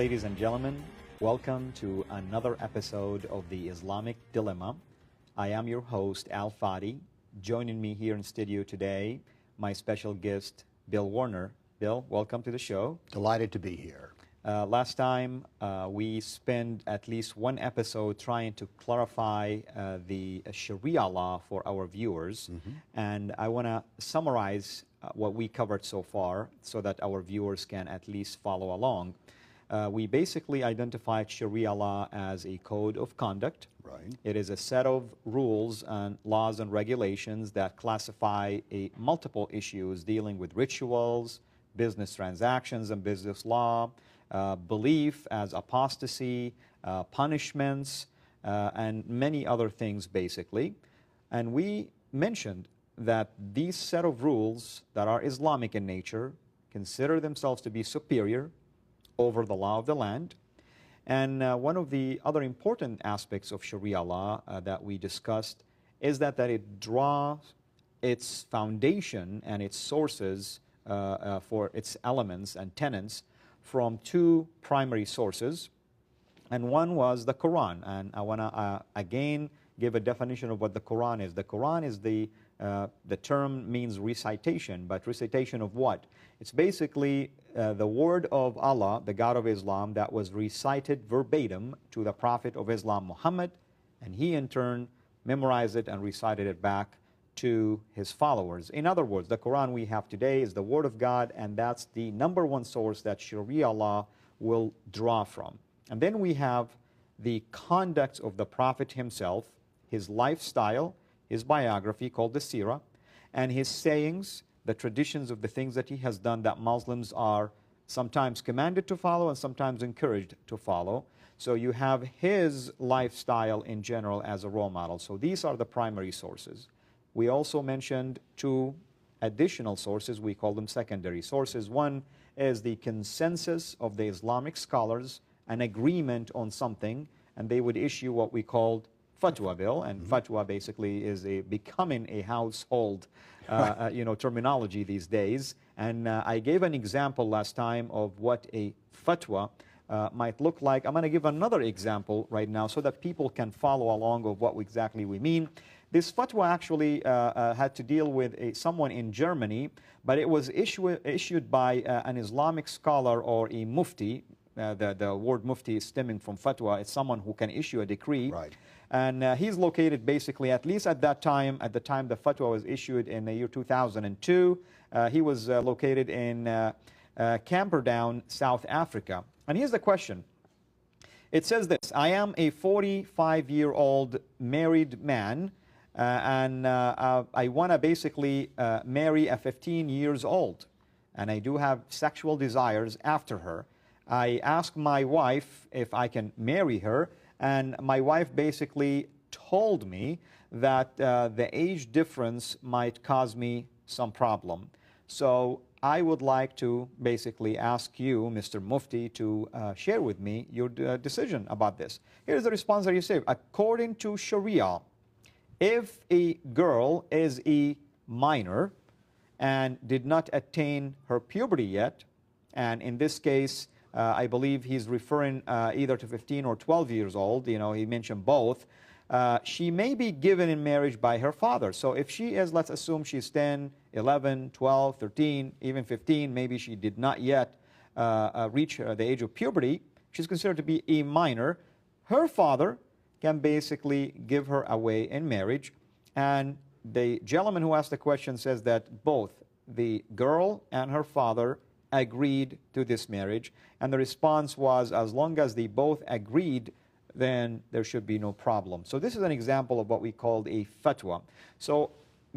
ladies and gentlemen. Welcome to another episode of the Islamic Dilemma. I am your host, Al Fadi. Joining me here in studio today, my special guest, Bill Warner. Bill, welcome to the show. Delighted to be here. Last time, we spent at least one episode trying to clarify the Sharia law for our viewers. And I want to summarize what we covered so far so that our viewers can at least follow along. We basically identified Sharia law as a code of conduct. Right. It is a set of rules and laws and regulations that classify multiple issues dealing with rituals, business transactions and business law, belief as apostasy, punishments, and many other things basically. And we mentioned that these set of rules that are Islamic in nature consider themselves to be superior over the law of the land. And one of the other important aspects of Sharia law that we discussed is that it draws its foundation and its sources for its elements and tenets from two primary sources. And one was the Quran. And I want to again give a definition of what the Quran is. The Quran is the term means recitation, but recitation of what? It's basically the word of Allah, the God of Islam, that was recited verbatim to the Prophet of Islam, Muhammad, and he in turn memorized it and recited it back to his followers. In other words, the Quran we have today is the word of God, and that's the number one source that Sharia law will draw from. And then we have the conduct of the Prophet himself, his lifestyle, his biography called the Seerah, and his sayings, the traditions of the things that he has done that Muslims are sometimes commanded to follow and sometimes encouraged to follow. So you have his lifestyle in general as a role model. So these are the primary sources. We also mentioned two additional sources. We call them secondary sources. One is the consensus of the Islamic scholars, an agreement on something, and they would issue what we called fatwa bill, and fatwa basically is becoming a household terminology these days. And I gave an example last time of what a fatwa might look like. I'm going to give another example right now so that people can follow along of what exactly we mean. This fatwa actually had to deal with someone in Germany, but it was issued by an Islamic scholar or a mufti. The word mufti is stemming from fatwa. It's someone who can issue a decree. Right. And he's located basically, at least at that time, at the time the fatwa was issued in the year 2002, he was located in Camperdown, South Africa. And here's the question. It says this: I am a 45-year-old married man, and I want to basically marry a 15 years old, and I do have sexual desires after her. I asked my wife if I can marry her, and my wife basically told me that the age difference might cause me some problem. So I would like to basically ask you, Mr. Mufti, to share with me your decision about this. Here's the response that you say. According to Sharia, if a girl is a minor and did not attain her puberty yet, and in this case, I believe he's referring either to 15 or 12 years old. You know, he mentioned both. She may be given in marriage by her father. So if she is, let's assume she's 10, 11, 12, 13, even 15, maybe she did not yet reach the age of puberty, she's considered to be a minor. Her father can basically give her away in marriage. And the gentleman who asked the question says that both the girl and her father agreed to this marriage, and the response was, as long as they both agreed, then there should be no problem. So this is an example of what we called a fatwa. So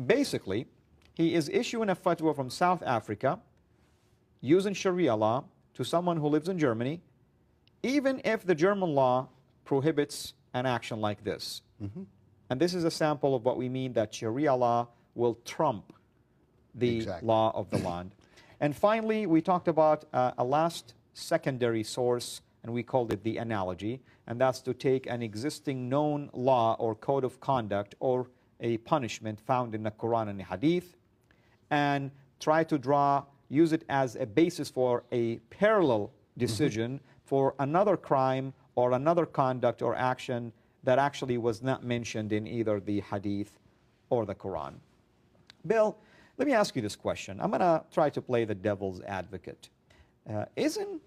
basically, he is issuing a fatwa from South Africa using Sharia law to someone who lives in Germany, even if the German law prohibits an action like this. And this is a sample of what we mean that Sharia law will trump the law of the land. And finally, we talked about a last secondary source, and we called it the analogy, and that's to take an existing known law or code of conduct or a punishment found in the Quran and the Hadith, and try to use it as a basis for a parallel decision for another crime or another conduct or action that actually was not mentioned in either the Hadith or the Quran. Bill, let me ask you this question. I'm going to try to play the devil's advocate. Isn't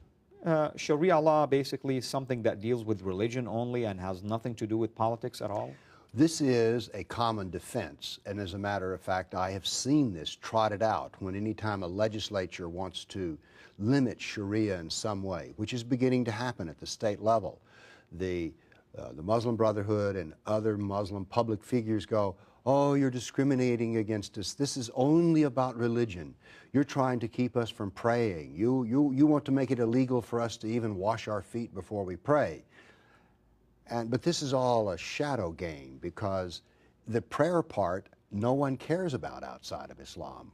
Sharia law basically something that deals with religion only and has nothing to do with politics at all? This is a common defense, and as a matter of fact, I have seen this trotted out when any time a legislature wants to limit Sharia in some way, which is beginning to happen at the state level. The Muslim Brotherhood and other Muslim public figures go, oh, you're discriminating against us. This is only about religion. You're trying to keep us from praying. You want to make it illegal for us to even wash our feet before we pray. But this is all a shadow game, because the prayer part no one cares about outside of Islam.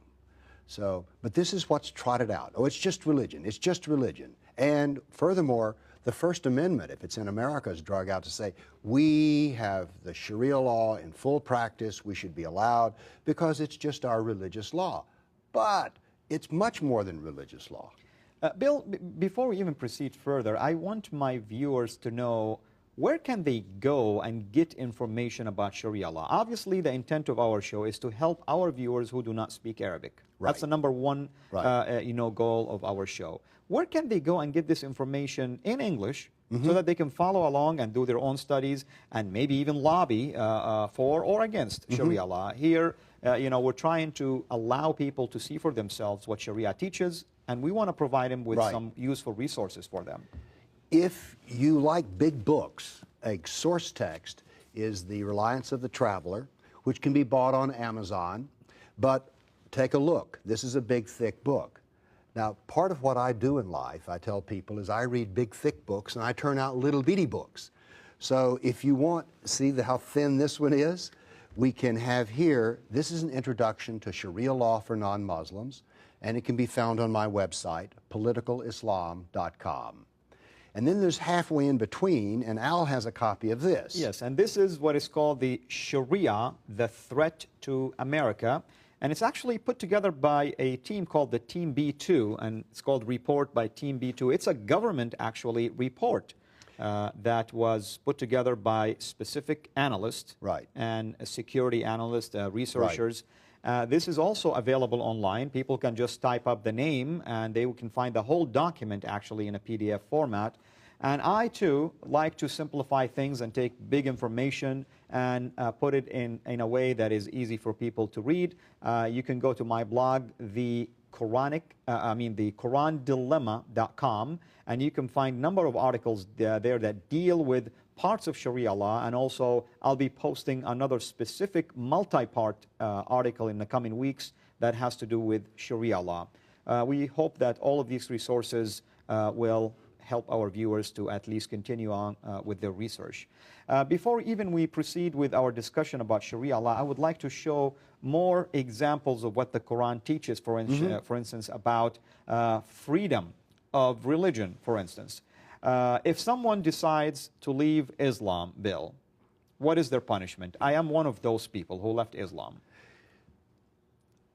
So, but this is what's trotted out. Oh, it's just religion. It's just religion. And furthermore, the First Amendment, if it's in America, is drug out to say, we have the Sharia law in full practice, we should be allowed, because it's just our religious law. But it's much more than religious law. Bill, before we even proceed further, I want my viewers to know, where can they go and get information about Sharia law? Obviously, the intent of our show is to help our viewers who do not speak Arabic. Right. That's the number one goal of our show. Where can they go and get this information in English so that they can follow along and do their own studies and maybe even lobby for or against Sharia law? Here, we're trying to allow people to see for themselves what Sharia teaches, and we want to provide them with some useful resources for them. If you like big books, a source text is The Reliance of the Traveler, which can be bought on Amazon. But take a look. This is a big, thick book. Now, part of what I do in life, I tell people, is I read big, thick books, and I turn out little bitty books. So if you want to see how thin this one is, we can have here, this is an introduction to Sharia law for non-Muslims, and it can be found on my website, politicalislam.com. And then there's halfway in between, and Al has a copy of this. Yes, and this is what is called the Sharia, the Threat to America. And it's actually put together by a team called the Team B2, and it's called Report by Team B2. It's a government, actually, report that was put together by specific analysts and security analysts, researchers. This is also available online. People can just type up the name, and they can find the whole document, actually, in a PDF format. And I, too, like to simplify things and take big information and put it in a way that is easy for people to read. You can go to my blog, the QuranDilemma.com, and you can find a number of articles there that deal with parts of Sharia law, and also I'll be posting another specific multi-part article in the coming weeks that has to do with Sharia law. We hope that all of these resources will help our viewers to at least continue on with their research. Before even we proceed with our discussion about Sharia law, I would like to show more examples of what the Quran teaches, for instance, about freedom of religion, for instance. If someone decides to leave Islam, Bill, what is their punishment? I am one of those people who left Islam.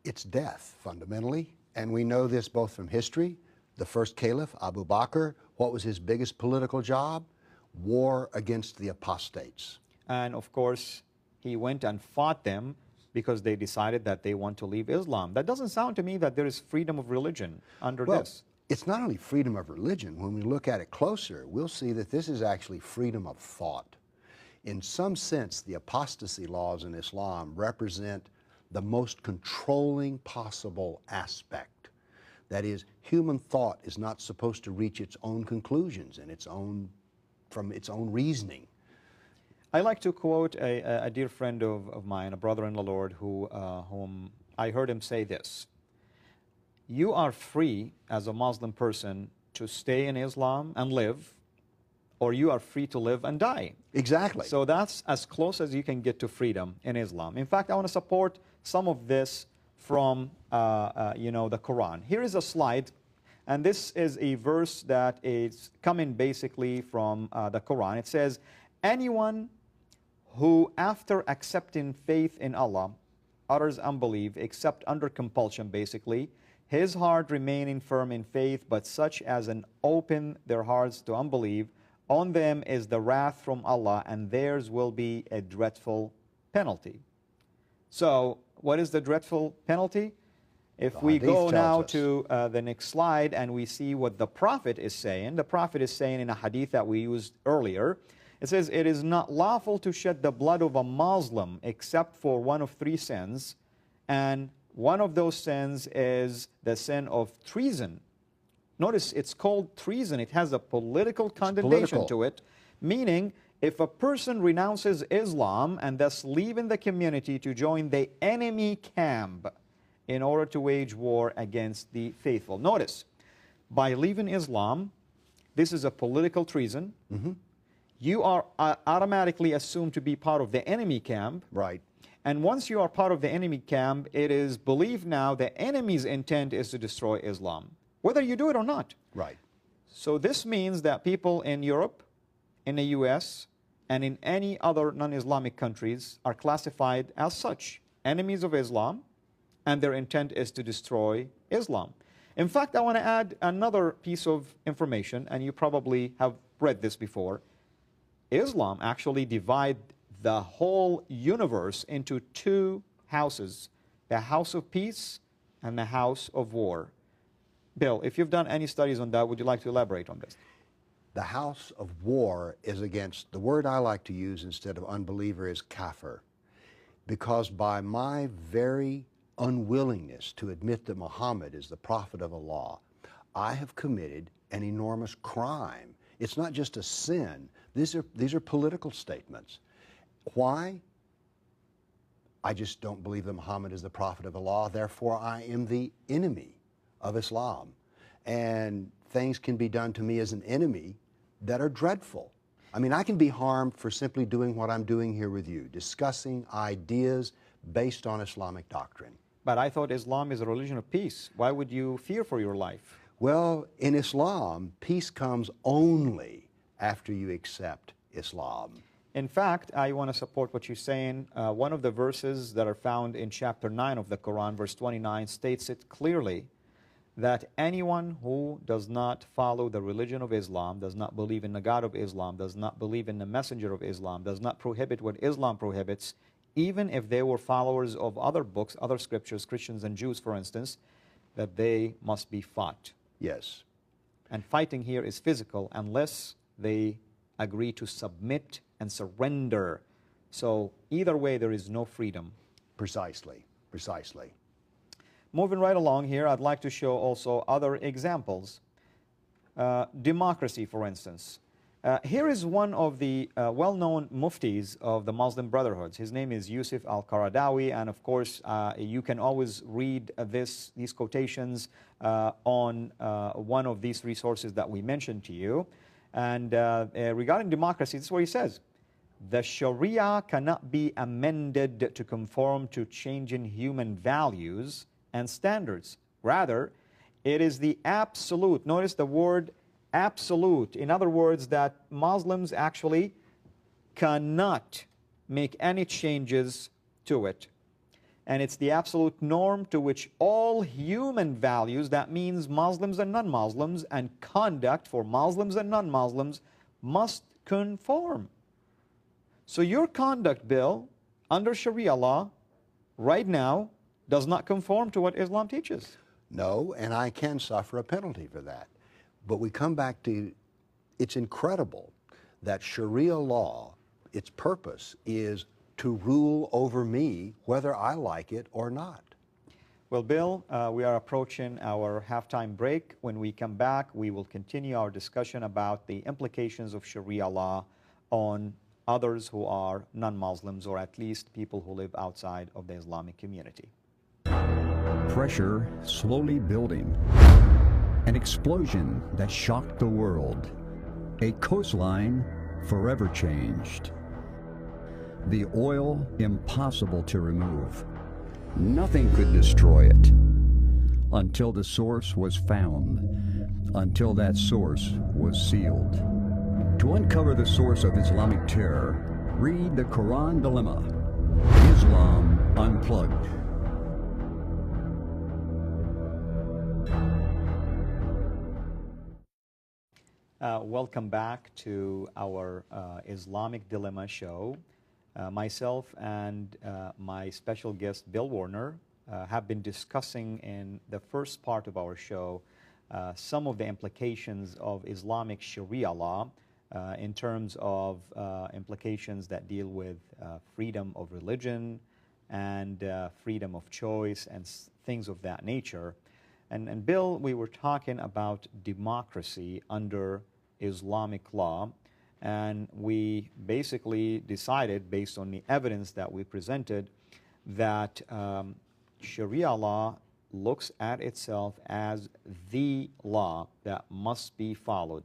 It's death, fundamentally. And we know this both from history. The first caliph, Abu Bakr, what was his biggest political job? War against the apostates. And of course, he went and fought them because they decided that they want to leave Islam. That doesn't sound to me that there is freedom of religion under this. It's not only freedom of religion. When we look at it closer, we'll see that this is actually freedom of thought. In some sense, the apostasy laws in Islam represent the most controlling possible aspect. That is, human thought is not supposed to reach its own conclusions and from its own reasoning. I like to quote a dear friend of mine, a brother in the Lord, whom I heard him say this: you are free as a Muslim person to stay in Islam and live, or you are free to live and die. Exactly. So that's as close as you can get to freedom in Islam. In fact, I want to support some of this from the Quran. Here is a slide, and this is a verse that is coming basically from the Quran. It says, anyone who after accepting faith in Allah utters unbelief except under compulsion, basically, his heart remaining firm in faith, but such as an open their hearts to unbelief, on them is the wrath from Allah, and theirs will be a dreadful penalty. So, what is the dreadful penalty? If we go now to the next slide and we see what the Prophet is saying, the Prophet is saying in a hadith that we used earlier, it says, "It is not lawful to shed the blood of a Muslim except for one of three sins, and one of those sins is the sin of treason." Notice it's called treason. It has a political connotation to it, meaning if a person renounces Islam and thus leaving the community to join the enemy camp in order to wage war against the faithful. Notice, by leaving Islam, this is a political treason. You are automatically assumed to be part of the enemy camp. Right. And once you are part of the enemy camp, it is believed now the enemy's intent is to destroy Islam, whether you do it or not. Right. So this means that people in Europe, in the US, and in any other non-Islamic countries are classified as such, enemies of Islam, and their intent is to destroy Islam. In fact, I want to add another piece of information, and you probably have read this before. Islam actually divides the whole universe into two houses, the house of peace and the house of war. Bill, if you've done any studies on that, would you like to elaborate on this? The house of war is against, the word I like to use instead of unbeliever is kafir, because by my very unwillingness to admit that Muhammad is the prophet of Allah, I have committed an enormous crime. It's not just a sin. These are political statements. Why? I just don't believe that Muhammad is the prophet of Allah, therefore I am the enemy of Islam. And things can be done to me as an enemy that are dreadful. I mean, I can be harmed for simply doing what I'm doing here with you, discussing ideas based on Islamic doctrine. But I thought Islam is a religion of peace. Why would you fear for your life? Well, in Islam, peace comes only after you accept Islam. In fact, I want to support what you're saying. One of the verses that are found in chapter 9 of the Quran, verse 29, states it clearly that anyone who does not follow the religion of Islam, does not believe in the God of Islam, does not believe in the messenger of Islam, does not prohibit what Islam prohibits, even if they were followers of other books, other scriptures, Christians and Jews, for instance, that they must be fought. Yes. And fighting here is physical unless they agree to submit and surrender. So either way, there is no freedom. Precisely. Precisely. Moving right along here, I'd like to show also other examples. Democracy, for instance. Here is one of the well-known muftis of the Muslim Brotherhoods. His name is Yusuf al-Qaradawi, and of course, you can always read these quotations on one of these resources that we mentioned to you. And regarding democracy, this is what he says. The Sharia cannot be amended to conform to changing human values and standards. Rather, it is the absolute, notice the word absolute. In other words, that Muslims actually cannot make any changes to it. And it's the absolute norm to which all human values, that means Muslims and non-Muslims, and conduct for Muslims and non-Muslims must conform. So your conduct, Bill, under Sharia law, right now, does not conform to what Islam teaches. No, and I can suffer a penalty for that. But we come back to, it's incredible that Sharia law, its purpose is to rule over me whether I like it or not. Well, Bill, we are approaching our halftime break. When we come back, we will continue our discussion about the implications of Sharia law on others who are non-Muslims, or at least people who live outside of the Islamic community. Pressure slowly building. An explosion that shocked the world. A coastline forever changed. The oil impossible to remove. Nothing could destroy it until the source was found, until that source was sealed. To uncover the source of Islamic terror, read the Quran Dilemma, Islam Unplugged. Welcome back to our Islamic Dilemma show. Myself and my special guest, Bill Warner, have been discussing in the first part of our show some of the implications of Islamic Sharia law in terms of implications that deal with freedom of religion and freedom of choice and things of that nature. And Bill, we were talking about democracy under Islamic law, and we basically decided, based on the evidence that we presented, that Sharia law looks at itself as the law that must be followed.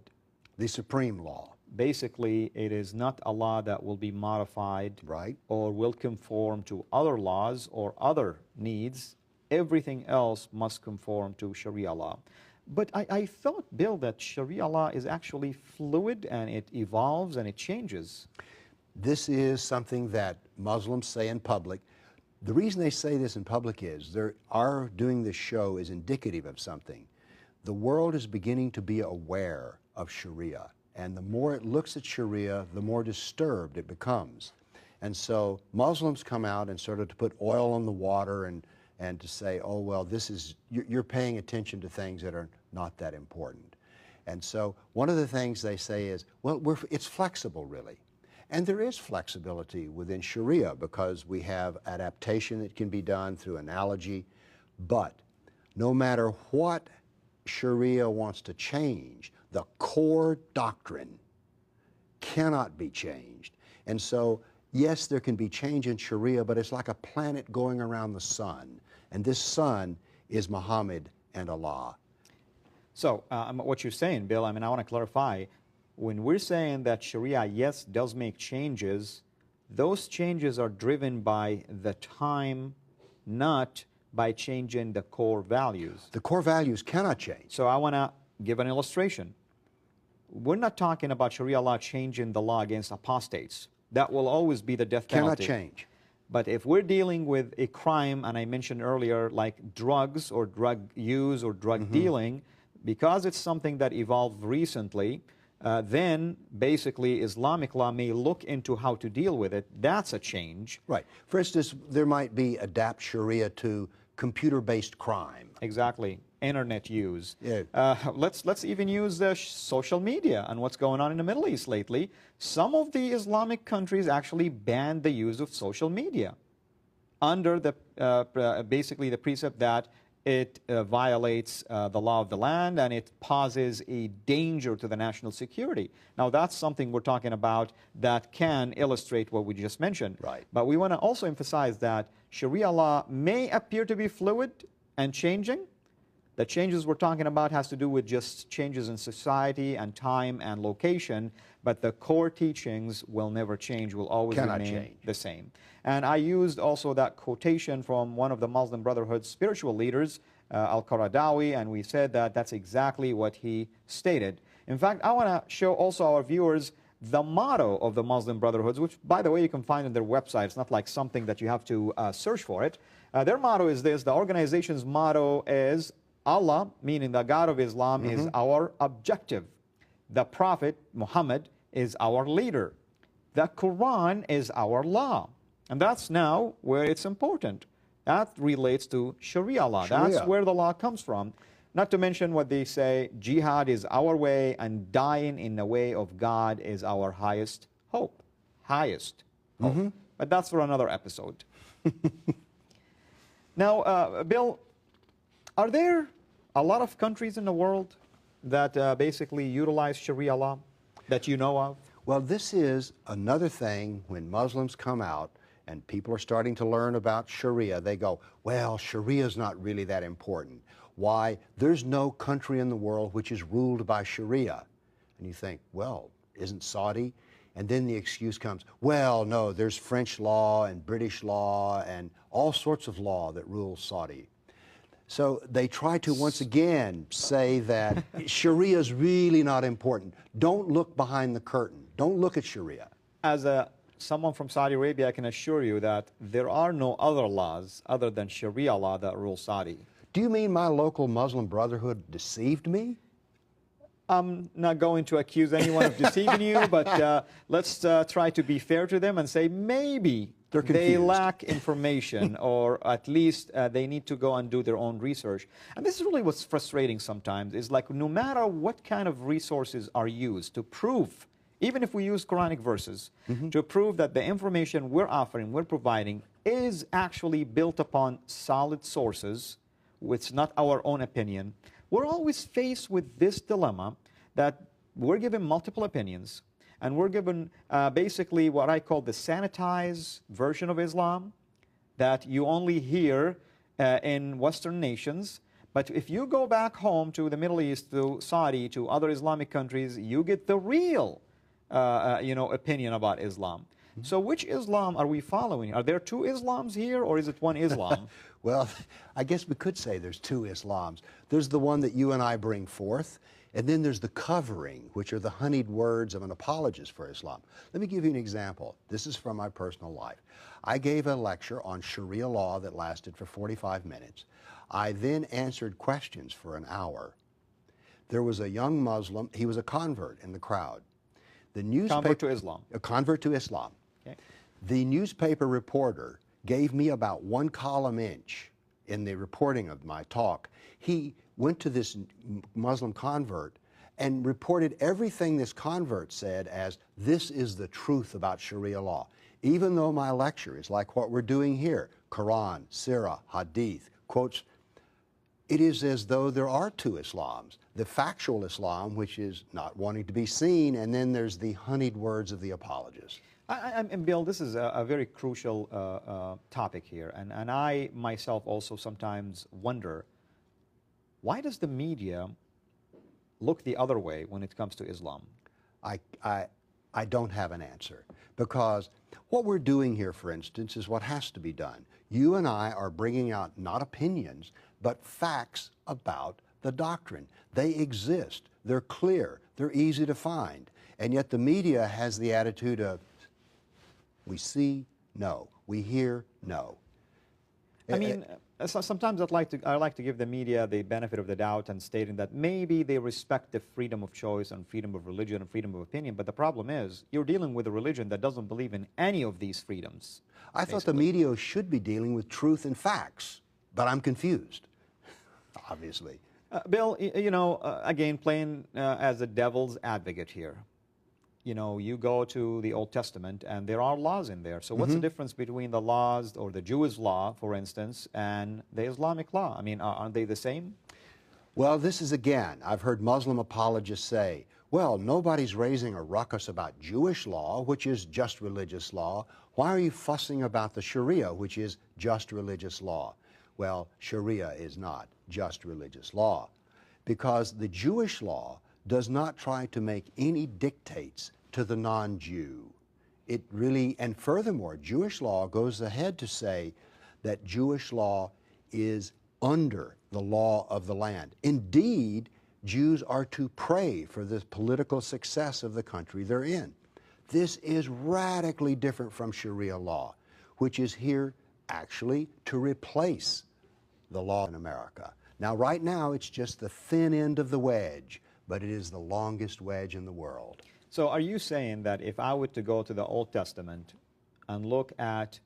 The supreme law. Basically, it is not a law that will be modified, right, or will conform to other laws or other needs. Everything else must conform to Sharia law. But I thought, Bill, that Sharia law is actually fluid and it evolves and it changes. This is something that Muslims say in public. The reason they say this in public is our doing this show is indicative of something. The world is beginning to be aware of Sharia. And the more it looks at Sharia, the more disturbed it becomes. And so Muslims come out and sort of to put oil on the water and to say, oh, well, this is, you're paying attention to things that are not that important. And so one of the things they say is, well, it's flexible, really. And there is flexibility within Sharia because we have adaptation that can be done through analogy. But no matter what Sharia wants to change, the core doctrine cannot be changed. And so, yes, there can be change in Sharia, but it's like a planet going around the sun. And this sun is Muhammad and Allah. So, what you're saying, Bill, I want to clarify. When we're saying that Sharia, yes, does make changes, those changes are driven by the time, not by changing the core values. The core values cannot change. So I want to give an illustration. We're not talking about Sharia law changing the law against apostates. That will always be the death penalty. Cannot change. But if we're dealing with a crime, and I mentioned earlier, like drugs or drug use or drug dealing, because it's something that evolved recently, then basically Islamic law may look into how to deal with it. That's a change. Right. For instance, there might be adapt Sharia to computer-based crime. Exactly. Internet use. Yeah. Let's even use the social media and what's going on in the Middle East lately. Some of the Islamic countries actually banned the use of social media under the basically the precept that it violates the law of the land and it poses a danger to the national security. Now that's something we're talking about that can illustrate what we just mentioned. Right. But we want to also emphasize that Sharia law may appear to be fluid and changing. The changes we're talking about has to do with just changes in society and time and location, but the core teachings will never change, will always remain the same. And I used also that quotation from one of the Muslim Brotherhood's spiritual leaders, Al-Qaradawi, and we said that that's exactly what he stated. In fact, I want to show also our viewers the motto of the Muslim Brotherhoods, which, by the way, you can find on their website. It's not like something that you have to search for it. Their motto is this. The organization's motto is, Allah, meaning the God of Islam, is our objective. The Prophet, Muhammad, is our leader. The Quran is our law. And that's now where it's important. That relates to Sharia law. Sharia. That's where the law comes from. Not to mention what they say, jihad is our way and dying in the way of God is our highest hope. Highest hope. But that's for another episode. Now, Bill, are there a lot of countries in the world that basically utilize Sharia law that you know of? Well, this is another thing when Muslims come out and people are starting to learn about Sharia, they go, well, Sharia is not really that important. Why? There's no country in the world which is ruled by Sharia. And you think, well, isn't Saudi? And then the excuse comes, well, no, there's French law and British law and all sorts of law that rules Saudi. So they try to once again say that Sharia is really not important. Don't look behind the curtain. Don't look at Sharia. As someone from Saudi Arabia, I can assure you that there are no other laws other than Sharia law that rule Saudi. Do you mean my local Muslim Brotherhood deceived me? I'm not going to accuse anyone of deceiving you, but let's try to be fair to them and say maybe they lack information, or at least they need to go and do their own research. And this is really what's frustrating sometimes, is like no matter what kind of resources are used to prove, even if we use Quranic verses, to prove that the information we're offering, we're providing, is actually built upon solid sources, it's not our own opinion, we're always faced with this dilemma that we're given multiple opinions, and we're given basically what I call the sanitized version of Islam that you only hear in Western nations. But if you go back home to the Middle East, to Saudi, to other Islamic countries, you get the real opinion about Islam. So which Islam are we following? Are there two Islams here, or is it one Islam? Well, I guess we could say there's two Islams. There's the one that you and I bring forth, and then there's the covering, which are the honeyed words of an apologist for Islam. Let me give you an example. This is from my personal life. I gave a lecture on Sharia law that lasted for 45 minutes. I then answered questions for an hour. There was a young Muslim, he was a convert in the crowd. The newspaper, convert to Islam. A convert to Islam. Okay. The newspaper reporter gave me about 1 column inch in the reporting of my talk. He went to this Muslim convert and reported everything this convert said as, this is the truth about Sharia law. Even though my lecture is like what we're doing here, Quran, Sirah, Hadith, quotes, it is as though there are two Islams. The factual Islam, which is not wanting to be seen, and then there's the honeyed words of the apologist. And Bill, this is a very crucial topic here, and I myself also sometimes wonder, why does the media look the other way when it comes to Islam? I don't have an answer, because what we're doing here, for instance, is what has to be done. You and I are bringing out not opinions, but facts about the doctrine. They exist, they're clear, they're easy to find, and yet the media has the attitude of, we see, no. We hear, no. I mean, sometimes I like to give the media the benefit of the doubt and stating that maybe they respect the freedom of choice and freedom of religion and freedom of opinion, but the problem is you're dealing with a religion that doesn't believe in any of these freedoms. I thought the media should be dealing with truth and facts, but I'm confused, obviously. Bill, again, playing as a devil's advocate here. You go to the Old Testament and there are laws in there. So what's the difference between the laws, or the Jewish law, for instance, and the Islamic law? I mean, aren't they the same? Well, this is, again, I've heard Muslim apologists say, well, nobody's raising a ruckus about Jewish law, which is just religious law. Why are you fussing about the Sharia, which is just religious law? Well, Sharia is not just religious law, because the Jewish law does not try to make any dictates to the non-Jew. It really, and furthermore, Jewish law goes ahead to say that Jewish law is under the law of the land. Indeed, Jews are to pray for the political success of the country they're in. This is radically different from Sharia law, which is here actually to replace the law in America. Now, right now, it's just the thin end of the wedge, but it is the longest wedge in the world. So are you saying that if I were to go to the Old Testament and look at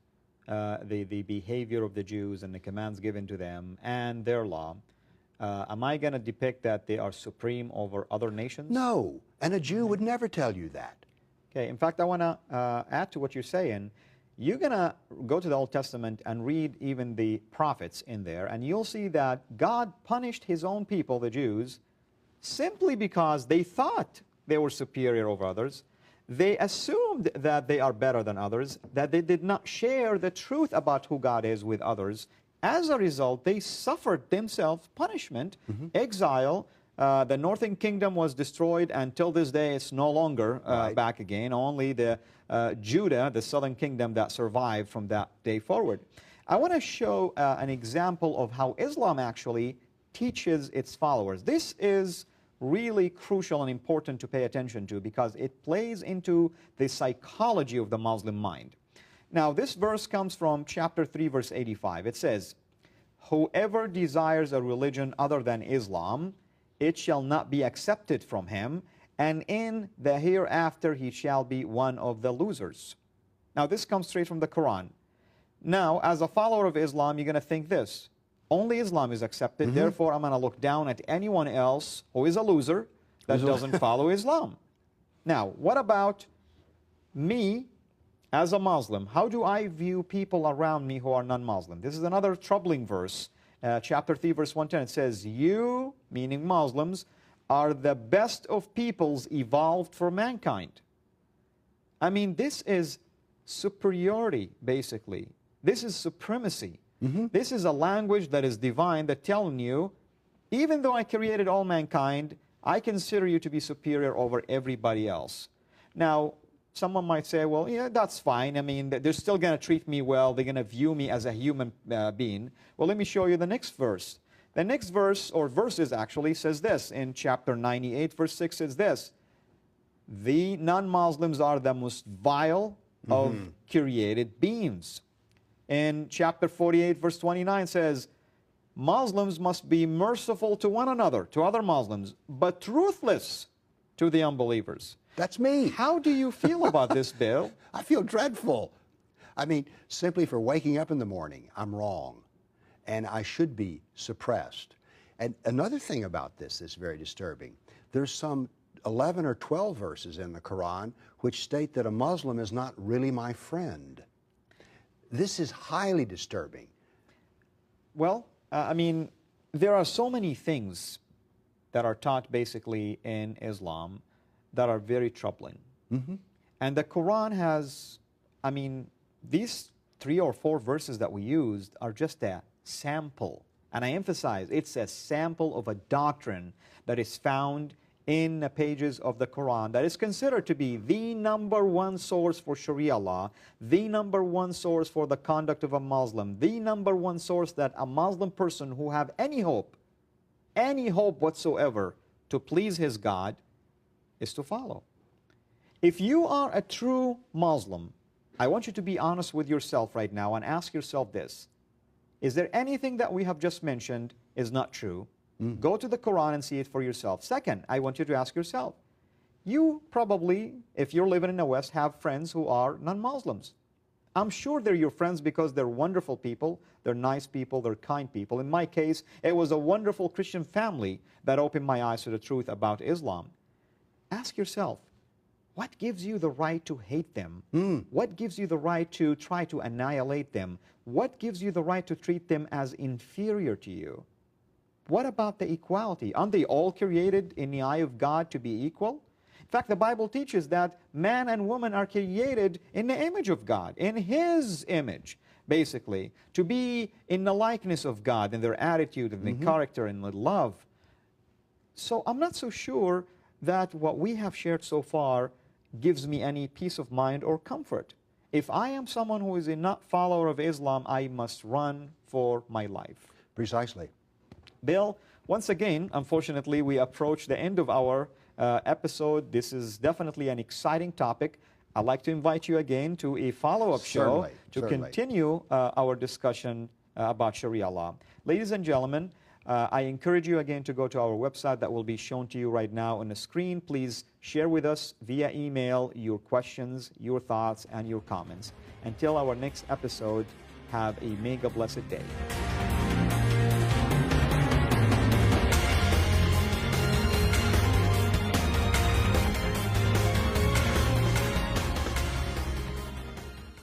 the behavior of the Jews and the commands given to them and their law, am I going to depict that they are supreme over other nations? No, and a Jew would never tell you that. Okay, in fact, I want to add to what you're saying. You're going to go to the Old Testament and read even the prophets in there, and you'll see that God punished his own people, the Jews, simply because they thought they were superior over others. They assumed that they are better than others, that they did not share the truth about who God is with others. As a result, they suffered themselves punishment, exile. The northern kingdom was destroyed, and till this day it's no longer back again. Only the Judah, the southern kingdom, that survived from that day forward. I want to show an example of how Islam actually teaches its followers. This is really crucial and important to pay attention to, because it plays into the psychology of the Muslim mind. Now, this verse comes from chapter 3, verse 85. It says, "Whoever desires a religion other than Islam it shall not be accepted from him, and in the hereafter he shall be one of the losers. Now, this comes straight from the Quran. Now, as a follower of Islam, you're going to think this. Only Islam is accepted, therefore I'm going to look down at anyone else who is a loser that doesn't follow Islam. Now, what about me as a Muslim? How do I view people around me who are non-Muslim? This is another troubling verse. Chapter 3, verse 110, it says, you, meaning Muslims, are the best of peoples evolved for mankind. I mean, this is superiority, basically. This is supremacy. This is a language that is divine, that telling you, even though I created all mankind, I consider you to be superior over everybody else. Now, someone might say, well, yeah, that's fine. I mean, they're still going to treat me well. They're going to view me as a human being. Well, let me show you the next verse. The next verse, or verses actually, says this. In chapter 98, verse 6, says this. The non-Muslims are the most vile of created beings. In chapter 48, verse 29 says, Muslims must be merciful to one another, to other Muslims, but ruthless to the unbelievers. That's me. How do you feel about this, Bill? I feel dreadful. I mean, simply for waking up in the morning, I'm wrong, and I should be suppressed. And another thing about this that's very disturbing, there's some 11 or 12 verses in the Quran which state that a Muslim is not really my friend. This is highly disturbing. Well, I mean, there are so many things that are taught basically in Islam that are very troubling. And the Quran has, I mean, these 3 or 4 verses that we used are just a sample. And I emphasize, it's a sample of a doctrine that is found in the pages of the Quran that is considered to be the #1 source for Sharia law, the #1 source for the conduct of a Muslim, the #1 source that a Muslim person who have any hope whatsoever to please his God is to follow. If you are a true Muslim, I want you to be honest with yourself right now and ask yourself this. Is there anything that we have just mentioned is not true? Go to the Quran and see it for yourself. Second, I want you to ask yourself, you probably, if you're living in the West, have friends who are non-Muslims. I'm sure they're your friends because they're wonderful people, they're nice people, they're kind people. In my case, it was a wonderful Christian family that opened my eyes to the truth about Islam. Ask yourself, what gives you the right to hate them? What gives you the right to try to annihilate them? What gives you the right to treat them as inferior to you? What about the equality? Aren't they all created in the eye of God to be equal? In fact, the Bible teaches that man and woman are created in the image of God, in His image, basically, to be in the likeness of God, in their attitude, in their character, in their love. So I'm not so sure that what we have shared so far gives me any peace of mind or comfort. If I am someone who is a not follower of Islam, I must run for my life. Precisely. Bill, once again, unfortunately, we approach the end of our episode. This is definitely an exciting topic. I'd like to invite you again to a follow-up show to continue our discussion about Sharia law. Ladies and gentlemen, I encourage you again to go to our website that will be shown to you right now on the screen. Please share with us via email your questions, your thoughts, and your comments. Until our next episode, have a mega blessed day.